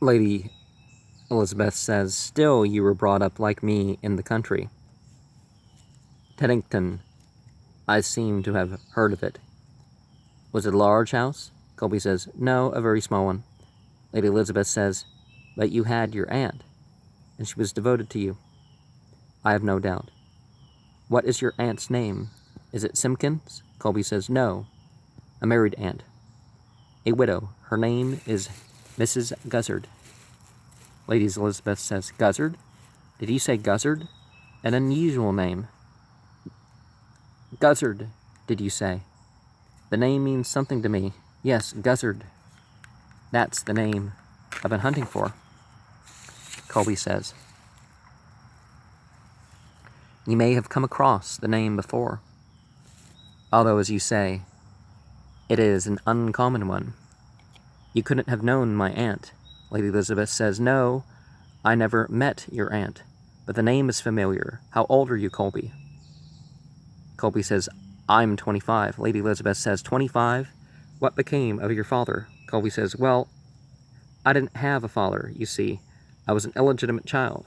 Lady Elizabeth says, "Still you were brought up like me in the country." Teddington, I seem to have heard of it. Was it a large house? Colby says, "No, a very small one." Lady Elizabeth says, "But you had your aunt, and she was devoted to you." "I have no doubt." "What is your aunt's name? Is it Simpkins?" Colby says, "No, a married aunt. A widow. Her name is Mrs. Guzzard." Lady Elizabeth says, "Guzzard? Did you say Guzzard? An unusual name." "Guzzard, did you say? The name means something to me. Yes, Guzzard. That's the name I've been hunting for." Colby says, "You may have come across the name before. Although, as you say, it is an uncommon one. You couldn't have known my aunt." Lady Elizabeth says, "No, I never met your aunt, but the name is familiar. How old are you, Colby?" Colby says, "I'm 25. Lady Elizabeth says, "25? What became of your father?" Colby says, "Well, I didn't have a father, you see. I was an illegitimate child."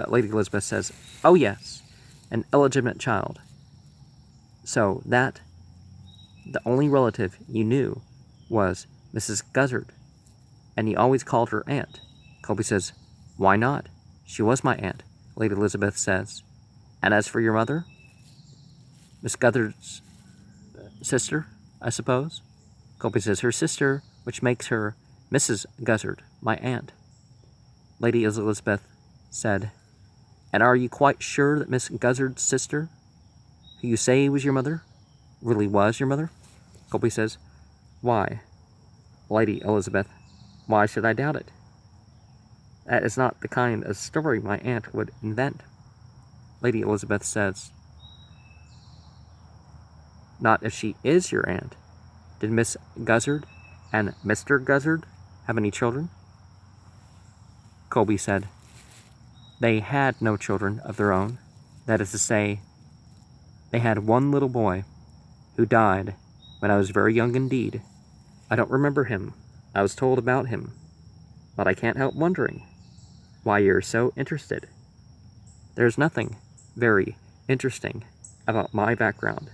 Lady Elizabeth says, "Oh yes, an illegitimate child. So that the only relative you knew was Mrs. Guzzard, and you always called her aunt." Colby says, "Why not? She was my aunt." Lady Elizabeth says, "And as for your mother?" "Miss Guzzard's sister, I suppose." Colby says, "Her sister, which makes her Mrs. Guzzard, my aunt." Lady Elizabeth said, "And are you quite sure that Miss Guzzard's sister, who you say was your mother, really was your mother?" Colby says, "Why, Lady Elizabeth, why should I doubt it? That is not the kind of story my aunt would invent." Lady Elizabeth says, "Not if she is your aunt. Did Miss Guzzard and Mr. Guzzard have any children?" Colby said, "They had no children of their own. That is to say, they had one little boy who died when I was very young indeed. I don't remember him. I was told about him. But I can't help wondering why you're so interested. There's nothing very interesting about my background.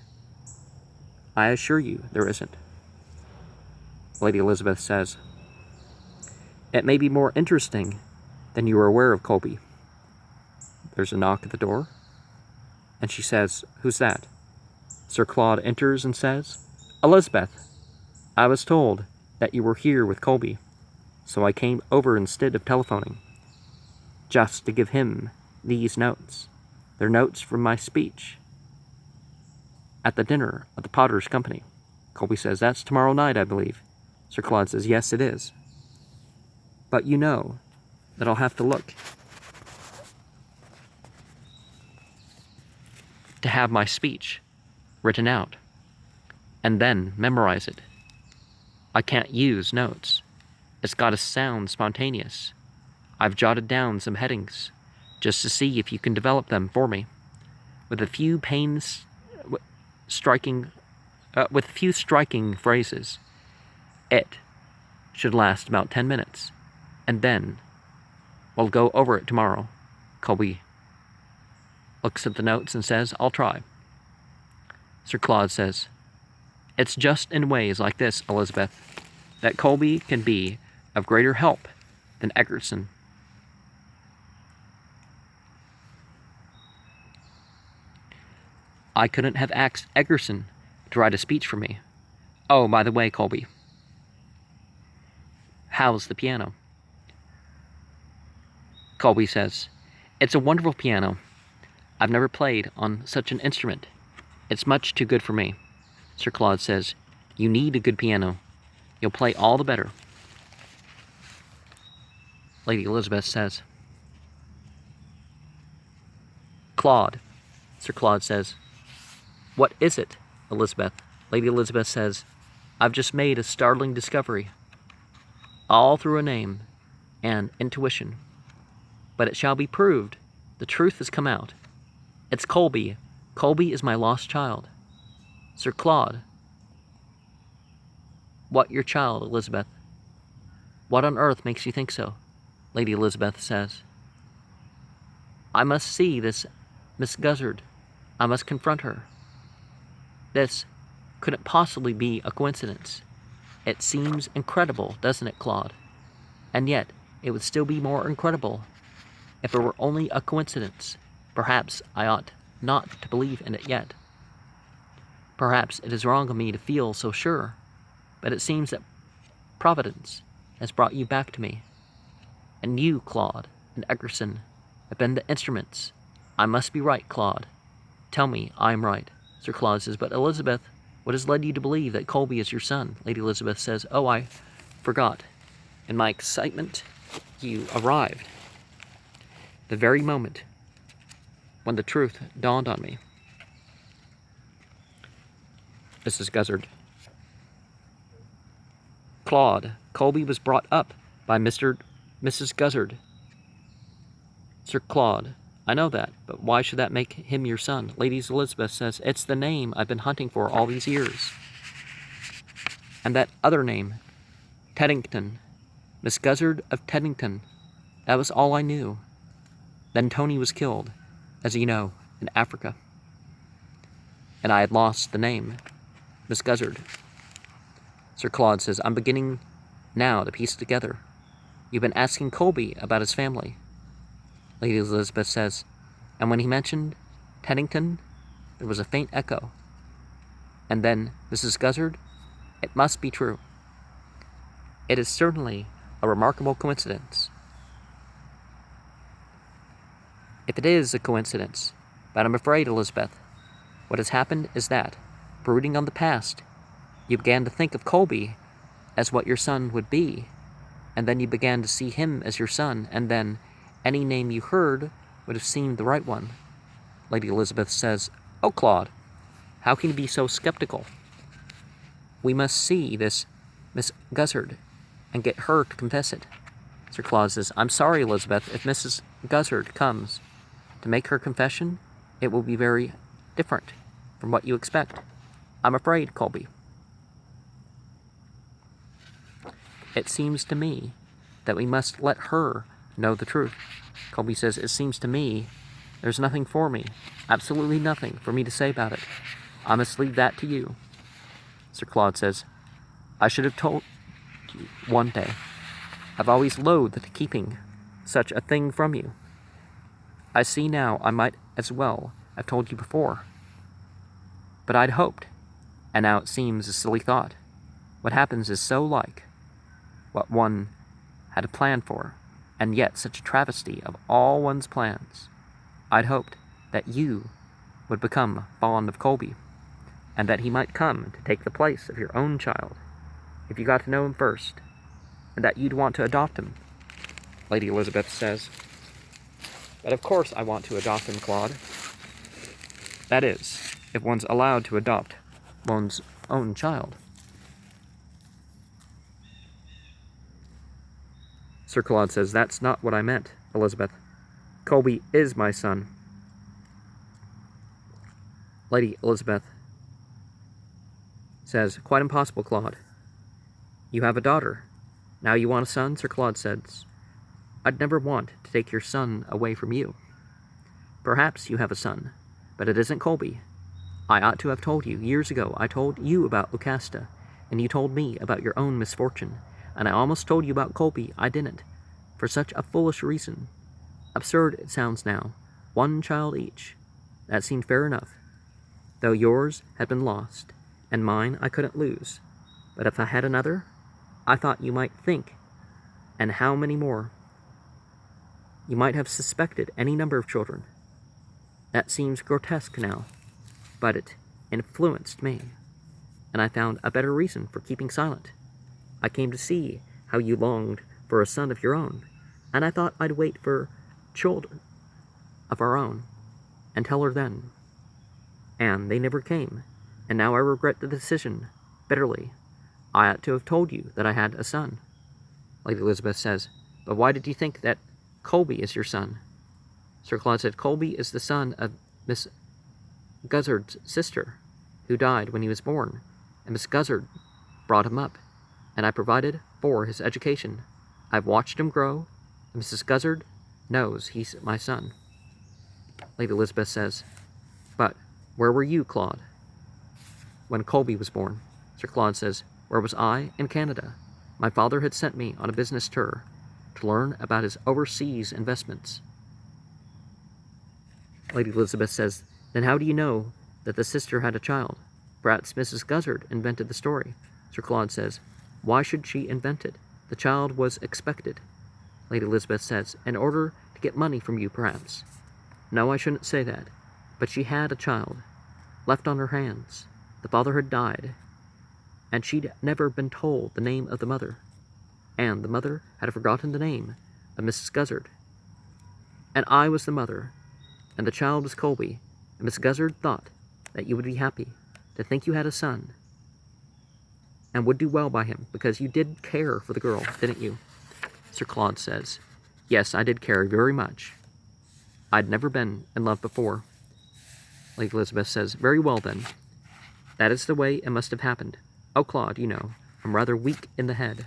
I assure you there isn't." Lady Elizabeth says, "It may be more interesting than you are aware of, Colby." There's a knock at the door, and she says, "Who's that?" Sir Claude enters and says, "Elizabeth, I was told that you were here with Colby, so I came over instead of telephoning, just to give him these notes. They're notes from my speech at the dinner of the Potter's Company." Colby says, "That's tomorrow night, I believe." Sir Claude says, "Yes, it is. But you know that I'll have to look to have my speech written out and then memorize it. I can't use notes. It's got to sound spontaneous. I've jotted down some headings just to see if you can develop them for me. With a few striking phrases. It should last about 10 minutes, and then we'll go over it tomorrow." Colby looks at the notes and says, "I'll try." Sir Claude says, "It's just in ways like this, Elizabeth, that Colby can be of greater help than Egerton. I couldn't have asked Egerton to write a speech for me. Oh, by the way, Colby, how's the piano?" Colby says, "It's a wonderful piano. I've never played on such an instrument. It's much too good for me." Sir Claude says, "You need a good piano. You'll play all the better." Lady Elizabeth says, "Claude." Sir Claude says, "What is it, Elizabeth?" Lady Elizabeth says, "I've just made a startling discovery. All through a name and intuition. But it shall be proved. The truth has come out. It's Colby. Colby is my lost child. Sir Claude." "What your child, Elizabeth?" What on earth makes you think so? Lady Elizabeth says. I must see this Miss Guzzard. I must confront her. This couldn't possibly be a coincidence. It seems incredible, doesn't it, Claude? And yet, it would still be more incredible if it were only a coincidence. Perhaps I ought not to believe in it yet. Perhaps it is wrong of me to feel so sure, but it seems that Providence has brought you back to me. And you, Claude, and Eckerson have been the instruments. I must be right, Claude. Tell me I am right. Sir Claude says, but Elizabeth, what has led you to believe that Colby is your son? Lady Elizabeth says, oh, I forgot. In my excitement, you arrived. The very moment when the truth dawned on me. Mrs. Guzzard. Claude, Colby was brought up by Mrs. Guzzard. Sir Claude, I know that, but why should that make him your son? Lady Elizabeth says, it's the name I've been hunting for all these years. And that other name, Teddington, Miss Guzzard of Teddington, that was all I knew. Then Tony was killed, as you know, in Africa. And I had lost the name, Miss Guzzard. Sir Claude says, I'm beginning now to piece it together. You've been asking Colby about his family. Lady Elizabeth says, and when he mentioned Teddington, there was a faint echo. And then, Mrs. Guzzard, it must be true. It is certainly a remarkable coincidence. If it is a coincidence, but I'm afraid, Elizabeth, what has happened is that, brooding on the past, you began to think of Colby as what your son would be, and then you began to see him as your son, and then any name you heard would have seemed the right one. Lady Elizabeth says, oh, Claude, how can you be so skeptical? We must see this Miss Guzzard and get her to confess it. Sir Claude says, I'm sorry, Elizabeth, if Mrs. Guzzard comes to make her confession, it will be very different from what you expect. I'm afraid, Colby. It seems to me that we must let her know the truth. Colby says, it seems to me there's nothing for me, absolutely nothing for me to say about it. I must leave that to you. Sir Claude says, I should have told you one day. I've always loathed keeping such a thing from you. I see now I might as well have told you before. But I'd hoped, and now it seems a silly thought. What happens is so like what one had planned for, and yet such a travesty of all one's plans. I'd hoped that you would become fond of Colby, and that he might come to take the place of your own child, if you got to know him first, and that you'd want to adopt him. Lady Elizabeth says, but of course I want to adopt him, Claude. That is, if one's allowed to adopt one's own child. Sir Claude says, that's not what I meant, Elizabeth. Colby is my son. Lady Elizabeth says, quite impossible, Claude. You have a daughter. Now you want a son? Sir Claude says, I'd never want to take your son away from you. Perhaps you have a son, but it isn't Colby. I ought to have told you. Years ago, I told you about Lucasta, and you told me about your own misfortune, and I almost told you about Colby. I didn't, for such a foolish reason. Absurd it sounds now. One child each. That seemed fair enough, though yours had been lost, and mine I couldn't lose. But if I had another, I thought you might think, and how many more. You might have suspected any number of children. That seems grotesque now, but it influenced me, and I found a better reason for keeping silent. I came to see how you longed for a son of your own, and I thought I'd wait for children of our own and tell her then. And they never came, and now I regret the decision bitterly. I ought to have told you that I had a son. Lady Elizabeth says, but why did you think that Colby is your son? Sir Claude said, Colby is the son of Miss Guzzard's sister, who died when he was born, and Miss Guzzard brought him up, and I provided for his education. I've watched him grow, and Mrs. Guzzard knows he's my son. Lady Elizabeth says, but where were you, Claude? When Colby was born. Sir Claude says, where was I? In Canada. My father had sent me on a business tour to learn about his overseas investments. Lady Elizabeth says, then how do you know that the sister had a child? Perhaps Mrs. Guzzard invented the story. Sir Claude says, why should she invent it? The child was expected. Lady Elizabeth says, in order to get money from you, perhaps. No, I shouldn't say that. But she had a child, left on her hands. The father had died, and she'd never been told the name of the mother. And the mother had forgotten the name of Mrs. Guzzard. And I was the mother, and the child was Colby, and Miss Guzzard thought that you would be happy to think you had a son, and would do well by him, because you did care for the girl, didn't you? Sir Claude says, yes, I did care very much. I'd never been in love before. Lady Elizabeth says, very well then. That is the way it must have happened. Oh, Claude, you know, I'm rather weak in the head,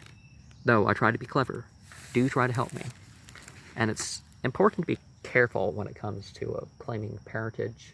though I try to be clever. Do try to help me. And it's important to be careful when it comes to claiming parentage